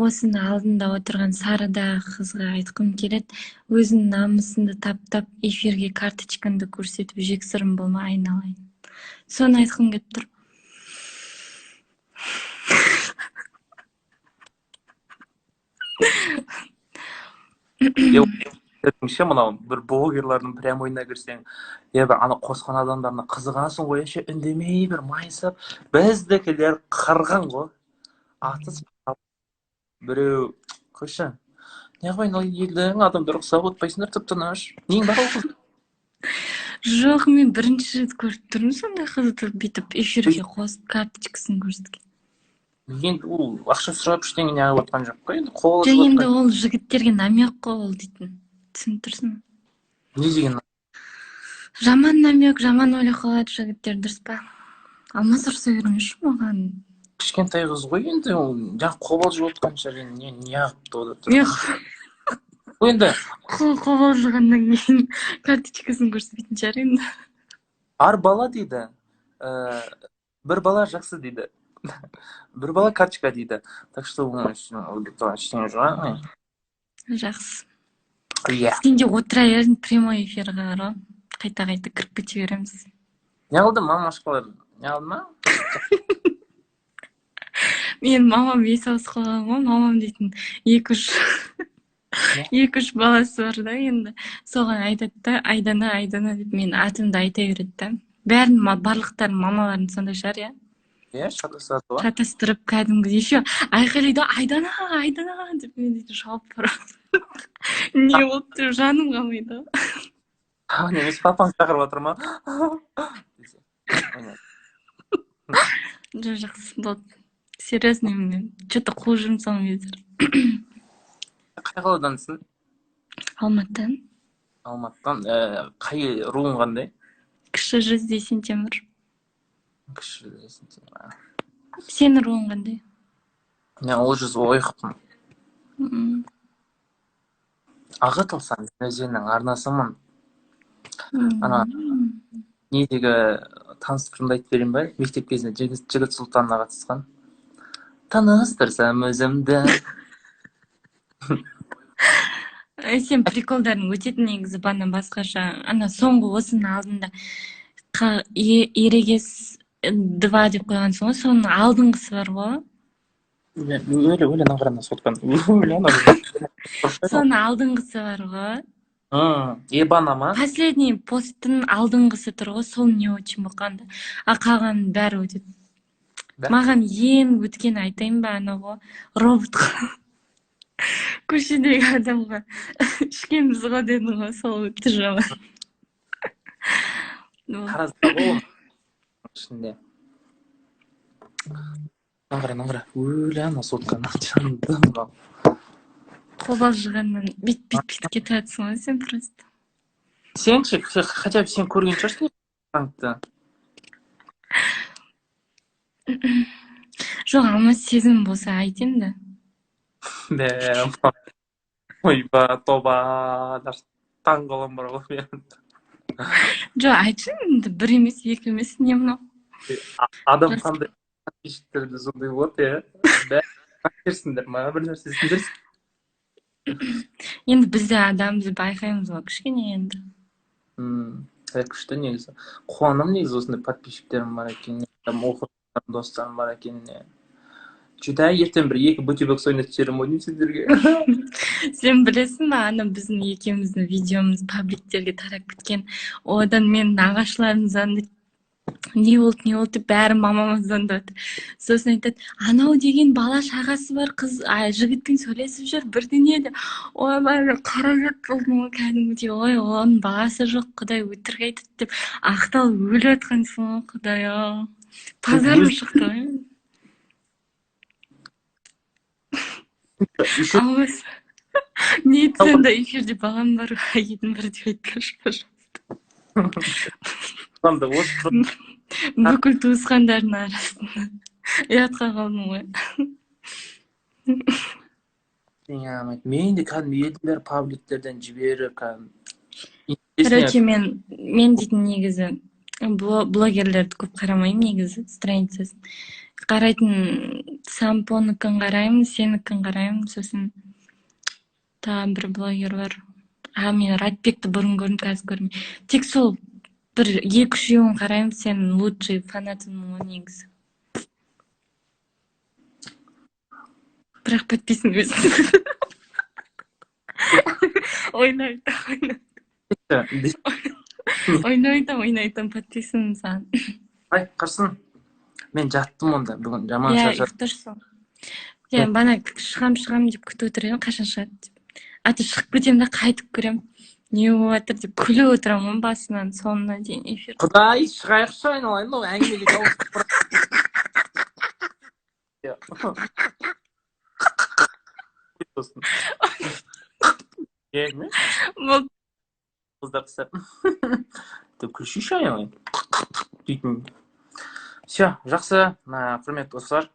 Осының алдында отырған сарыдағы қызға айтқым келеді. Өзінің намысыңды таптап, эфирге карточкаңды көрсетіп, жексұрын болма, айналайын. Соны айтқым келіп тұр. Ше мынау бір блогерлардың прямойына кірсең, бір ана қосқан адамдарына қызығасың ғой, ше үндемей бір майысып, біздікілер қырғын ғой. Атыс біреу қойшы. Неғып елдің адамдар ұқсап отпайсыңдар тып-тыныш. Нең бар ол қыз? Жоқ, мен бірінші рет көріп тұрмын сондай қызды бүйтіп эфирге қосып карточкасын көрсеткен. Енді ол ақша сұрап ештеңе не алып отқан жоқ қой, енді қол жоқ, енді ол жігіттерге намек қой ол дейтін. Түсініп тұрсың? Не деген? Жаман намек, жаман ойлап қалады жігіттер, дұрыс па? Алмас ұрса беріңізші маған. Кішкентай қыз ғой енді, ол жаңа қобалжып отқан шығар, не ағыпты ода. Енді қобалжығаннан кейін карточкасын көрсетпейтін шығар енді. Ар бала дейді, бір бала жақсы дейді. Бір бала карточка дейді. Так что ештеңе жоқ. Жақсы. Иә. Сен де отыра бердің прямой эфирға қарап, қайта-қайта кіріп кете береміз. Не қылды мамашқалар? Не қылды ма? Мен мамам ес ауыз қалған ғой, мамам дейтін 2-3 баласы бар да енді. Соған айтады да, айдана деп мен атымды айта береді да. Барлықтарын мамаларын сондай шығар, иә? Иә, шатастырады ғой. Шатастырып кәдімгі еще айқайлайды, айдана деп мен дейтін шауып барады. Не болып тұр, жаным қалмайды. Немес папаң шақырып жатыр ма? Жоқ, жақсы болды. Серьезно, мен что-то қуып жүрмін соның кездері. Қай қаладансың? Алматыдан. Алматыдан. Қай руың қандай? Кіші Жүзде Сентемір. Кіші Жүзде Сентемір. Сенің руың қандай? Мен ол жүз ойықпын. Ағытылсам, өзеннің арнасымын. Ана, недегі таныстырымды айтып берейін бе? Мектеп кезінде Жігіт Сұлтанына қатысқан. Таныстырсам өзімді. Сен приколдарың өтетін негізі банан басқаша. Ана соңғы осының алдында ерегес 2 деп қойғансың ғой, соның алдыңғысы бар ғой. Өлі нағырана сотқан. Соның алдыңғысы бар ғой. Ебана ма? Последний посттың алдыңғысы тұр ғой, сол не очень болғанда. Қалғанын бәрі өтеді. Маған ең өткен айтайын ба, ана ғой, роботқа. Көшедегі адамға ішкенбіз ғой дедің ғой, сол өтті жаман. Таразда болым. Ішінде. Нағыра. Өлі ана сотқан. Жандым. Қобалжығаннан бит кетіп жатсың ғой сен просто. Сен ше, хотя бы сен көрген шығарсың танкты. Жоқ, ama сезім болса айт енді. Ойба, тоба, таң қалам бар ғой мен. Жоқ, айтшы енді, 1 емес, 2 емес, не мынау? Адам қандай подписчиктерді сондай болады, иә? Бәрі ма, бір нәрсе сендерсің. Енді бізде адамбыз байқаймыз ғой, кішкене енді. Күшті негізі. Қуаным негізі осындай подписчиктерім бар екен, оқырман достарым бар екен. Жүдә ертең бір 2 бөтебек ойнатып жіберемін ойнаймын сендерге. Сен білесің ба, ана біздің екеуміздің видеомыз пабликтерге тарап кеткен. Одан мен нағашыларым звондайды. Не болды деп бәрі мамама звондады. Сосын айтады, анау деген бала шағасы бар қыз, жігітпен сөйлесіп жүр, бірдеңе де. Ой, бәрі қаражат болдым ғой кәдімгідей. Ой, оның баласы жоқ, құдай өтірік айтады деп ақтал өліп жатқансың ғой, құдай-ау. Пазарым шықты ғой. Алмас, не айтсаң да эфирде балам бар, етін бір деп айтқаншы, пожалуйста. Бүкіл туысқандардың арасында ұятқа қалдым ғой. Мен де кәдімгі еділер пабликтерден жіберіп кәдімгі. Короче, мен дейтін негізі блогерлерді көп қарамаймын негізі страницасын. қарайтын Сампоныкін қараймын, сенікін қараймын, сосын тағы бір блогер бар. Мен Радбекті бұрын көрдім, қазір көрмеймін. Тек сол бір 2-3 қараймын, сен лучший фанатымын ғой негізі. Бірақ подписан өзің. Ойнайтам, подписан саған. Ай, қырсын. Мен жаттым онда, бүгін жаман Иә, шаршадым. ұйықтырсың. Бана шығам деп күтіп отырамын, қашан шығады деп. Аты шығып кетемін да қайтып көрем. Не болып жатыр деп күліп отырамын басынан соңына дейін эфир. Құдай, шығайықшы айналайын, ол әңгімеге жауап Болды. Қыздар қыстап. Күлшейші айналайын. Дейтін. Все, жақсы, құрметті достар.